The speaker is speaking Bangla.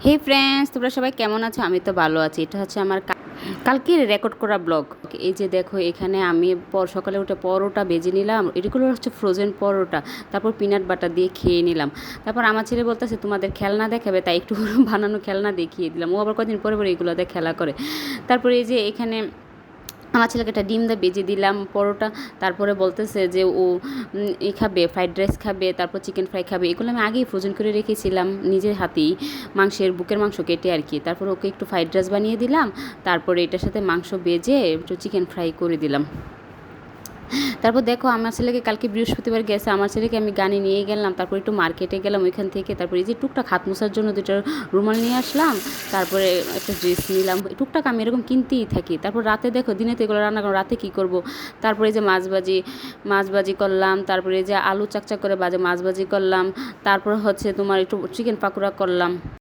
হে ফ্রেন্ডস, তোমরা সবাই কেমন আছো? আমি তো ভালো আছি। এটা হচ্ছে আমার কালকে রেকর্ড করা ব্লগ। এই যে দেখো, এখানে আমি সকালে উঠে পরোটা ভেজে নিলাম। এগুলো হচ্ছে ফ্রোজেন পরোটা। তারপর পিনাট বাটার দিয়ে খেয়ে নিলাম। তারপর আমার ছেলে বলতেছে তোমাদের খেলনা দেখাবে, তাই একটু বানানো খেলনা দেখিয়ে দিলাম। ও আবার কদিন পরে পরে এগুলোতে খেলা করে। তারপরে এই যে এখানে আমার ছেলেকে একটা ডিম দিয়ে ভেজে দিলাম পরোটা। তারপরে বলতেছে যে ও খাবে, ফ্রাইড রাইস খাবে, তারপর চিকেন ফ্রাই খাবে। এগুলো আমি আগেই ফ্রোজেন করে রেখেছিলাম নিজের হাতেই, বুকের মাংস কেটে আর কি। তারপর ওকে একটু ফ্রাইড রাইস বানিয়ে দিলাম। তারপরে এটার সাথে মাংস ভেজে একটু চিকেন ফ্রাই করে দিলাম। তারপর দেখো, আমার ছেলেকে কালকে বৃহস্পতিবার গেছে, আমার ছেলেকে আমি গানে নিয়ে গেলাম। তারপর একটু মার্কেটে গেলাম ওইখান থেকে। তারপরে এই যে টুকটাক হাত মোছার জন্য দুটো রুমাল নিয়ে আসলাম। তারপরে একটা ড্রেস নিলাম। টুকটাক আমি এরকম কিনতেই থাকি। তারপর রাতে দেখো, দিনে তো এগুলো রান্না করো, রাতে কী করবো। তারপরে এই যে মাছ ভাজি করলাম। তারপরে এই যে আলু চাকচাক করে মাছ ভাজি করলাম। তারপর হচ্ছে তোমার একটু চিকেন পাকোড়া করলাম।